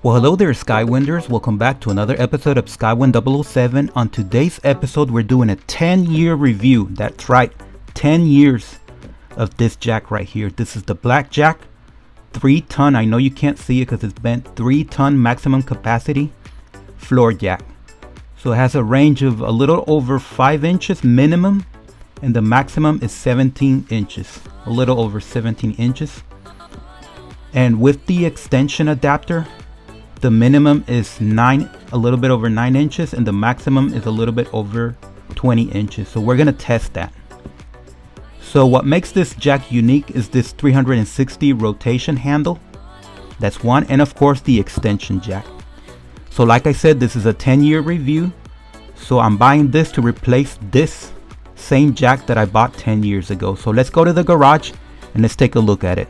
Well, hello there, Skywinders. Welcome back to another episode of Skywind 007. On today's episode, we're doing a 10-year review. That's right, 10 years of this jack right here. This is the Black Jack, 3-ton. I know you can't see it because it's bent. 3-ton maximum capacity floor jack. So it has a range of a little over 5 inches minimum, and the maximum is 17 inches. A little over 17 inches. And with the extension adapter, the minimum is a little bit over 9 inches, and the maximum is a little bit over 20 inches. So we're gonna test that. So what makes this jack unique is this 360 rotation handle. That's one, and of course the extension jack. So like I said, this is a 10-year review. So I'm buying this to replace this same jack that I bought 10 years ago. So let's go to the garage and let's take a look at it.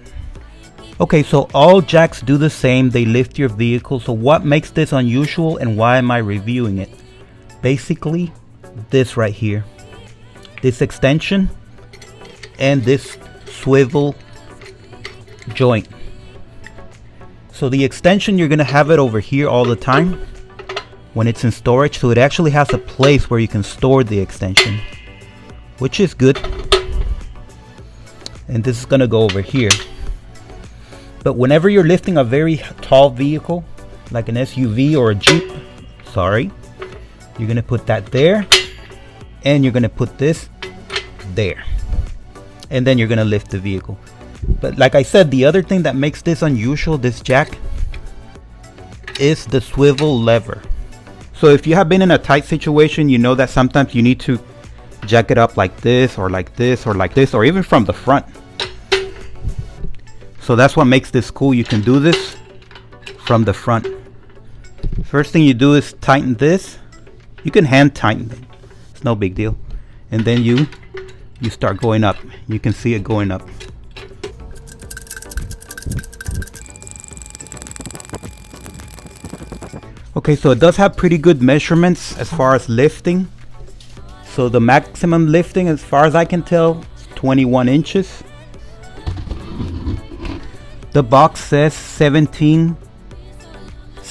Okay, so all jacks do the same. They lift your vehicle. So what makes this unusual and why am I reviewing it? Basically, this right here. This extension and this swivel joint. So the extension, you're going to have it over here all the time when it's in storage. So it actually has a place where you can store the extension, which is good. And this is going to go over here. But whenever you're lifting a very tall vehicle, like an SUV or a Jeep, you're going to put that there, and you're going to put this there, and then you're going to lift the vehicle. But like I said, the other thing that makes this unusual, this jack, is the swivel lever. So if you have been in a tight situation, you know that sometimes you need to jack it up like this, or like this, or like this, or even from the front. So that's what makes this cool. You can do this from the front. First thing you do is tighten this. You can hand tighten it. It's no big deal. And then you start going up. You can see it going up. Okay, so it does have pretty good measurements as far as lifting. So the maximum lifting, as far as I can tell, is 21 inches. The box says 17,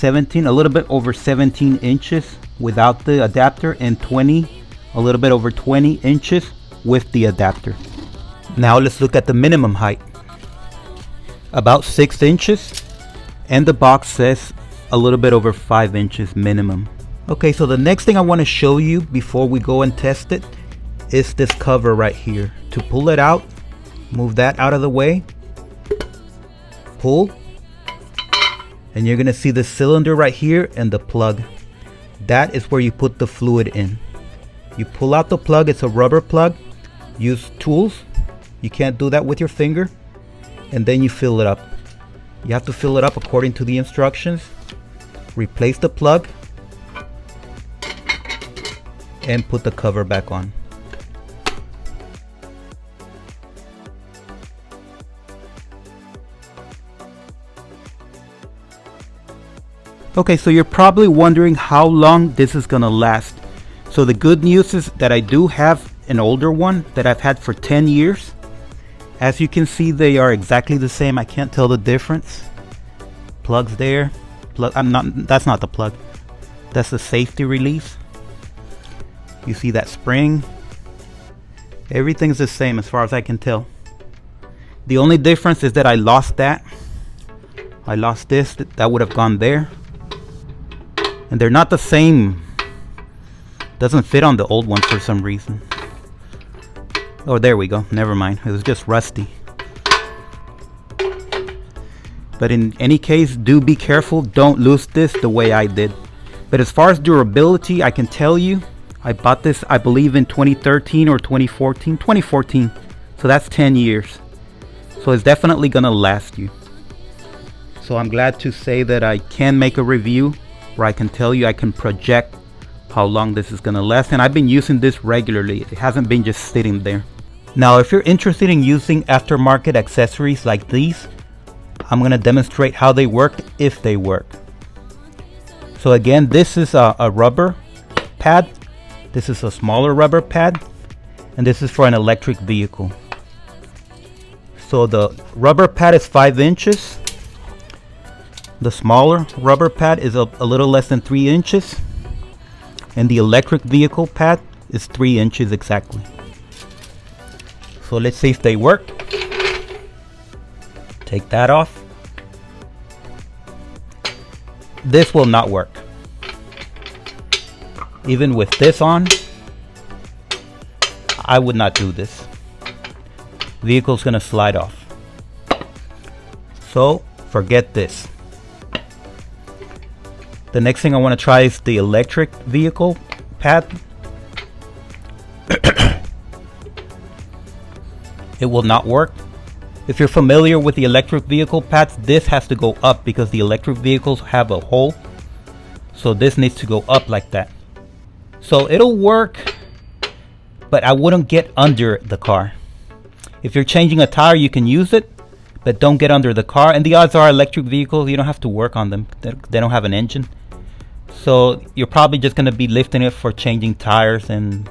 a little bit over 17 inches without the adapter, and a little bit over 20 inches with the adapter. Now let's look at the minimum height. About 6 inches, and the box says a little bit over 5 inches minimum. Okay, so the next thing I want to show you before we go and test it is this cover right here. To pull it out, move that out of the way. Pull, and you're gonna see the cylinder right here and the plug. That is where you put the fluid in. You pull out the plug. It's a rubber plug. Use tools. You can't do that with your finger. And then you fill it up. You have to fill it up according to the instructions. Replace the plug and put the cover back on. Okay, so you're probably wondering how long this is gonna last. So the good news is that I do have an older one that I've had for 10 years. As you can see, they are exactly the same. I can't tell the difference. Plugs there. That's not the plug. That's the safety release. You see that spring? Everything's the same as far as I can tell. The only difference is that I lost that. I lost this. That would have gone there. And they're not the same. Doesn't fit on the old one for some reason. Oh, there we go. Never mind. It was just rusty. But in any case, do be careful. Don't lose this the way I did. But as far as durability, I can tell you, I bought this, I believe, in 2013 or 2014. 2014. So that's 10 years. So it's definitely gonna last you. So I'm glad to say that I can make a review where I can tell you, I can project how long this is gonna last. And I've been using this regularly. It hasn't been just sitting there. Now, if you're interested in using aftermarket accessories like these, I'm gonna demonstrate how they work, if they work. So again, this is a rubber pad. This is a smaller rubber pad, and this is for an electric vehicle. So the rubber pad is 5 inches. The smaller rubber pad is a little less than 3 inches, and the electric vehicle pad is 3 inches exactly. So let's see if they work. Take that off. This will not work. Even with this on, I would not do this. Vehicle's gonna slide off. So forget this. The next thing I want to try is the electric vehicle pad. It will not work. If you're familiar with the electric vehicle pads, this has to go up because the electric vehicles have a hole. So this needs to go up like that. So it'll work, but I wouldn't get under the car. If you're changing a tire, you can use it, but don't get under the car. And the odds are electric vehicles, you don't have to work on them. They don't have an engine. So you're probably just going to be lifting it for changing tires and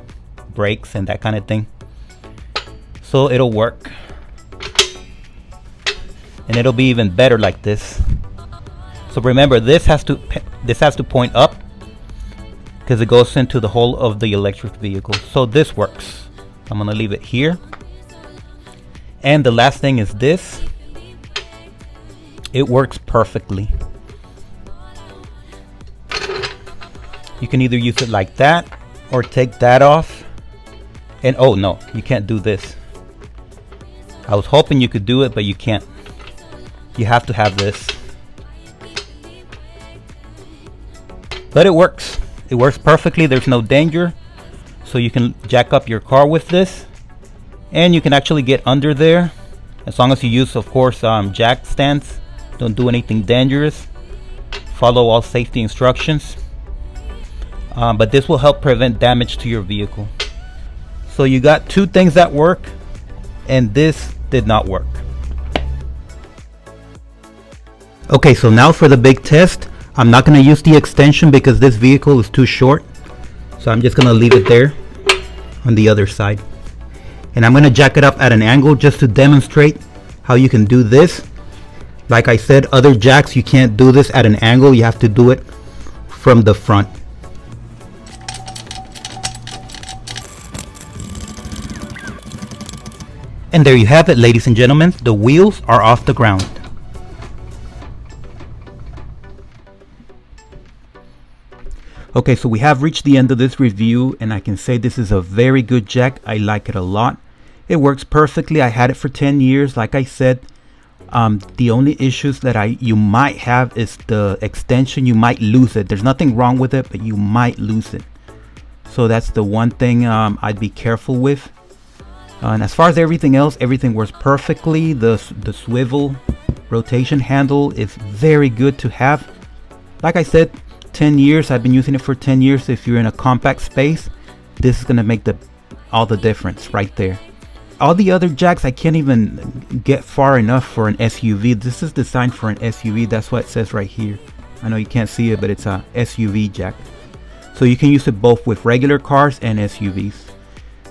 brakes and that kind of thing. So it'll work. And it'll be even better like this. So remember, this has to point up because it goes into the whole of the electric vehicle. So this works. I'm going to leave it here. And the last thing is this. It works perfectly. You can either use it like that or take that off. And oh no, you can't do this. I was hoping you could do it, but you can't. You have to have this. But it works. It works perfectly. There's no danger. So you can jack up your car with this. And you can actually get under there. As long as you use, of course, jack stands. Don't do anything dangerous. Follow all safety instructions. But this will help prevent damage to your vehicle. So you got two things that work, and this did not work. Okay, so now for the big test. I'm not going to use the extension because this vehicle is too short. So I'm just going to leave it there on the other side. And I'm going to jack it up at an angle just to demonstrate how you can do this. Like I said, other jacks, you can't do this at an angle. You have to do it from the front. And there you have it, ladies and gentlemen. The wheels are off the ground. Okay, so we have reached the end of this review, and I can say this is a very good jack. I like it a lot. It works perfectly. I had it for 10 years. Like I said, the only issues that you might have is the extension. You might lose it. There's nothing wrong with it, but you might lose it. So that's the one thing I'd be careful with. And as far as everything else, everything works perfectly. The swivel rotation handle is very good to have. Like I said, 10 years. I've been using it for 10 years. If you're in a compact space, this is going to make all the difference right there. All the other jacks, I can't even get far enough for an SUV. This is designed for an SUV. That's what it says right here. I know you can't see it, but it's a SUV jack. So you can use it both with regular cars and SUVs.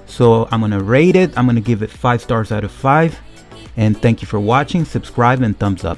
So I'm going to rate it. I'm going to give it 5 stars out of 5. And thank you for watching. Subscribe and thumbs up.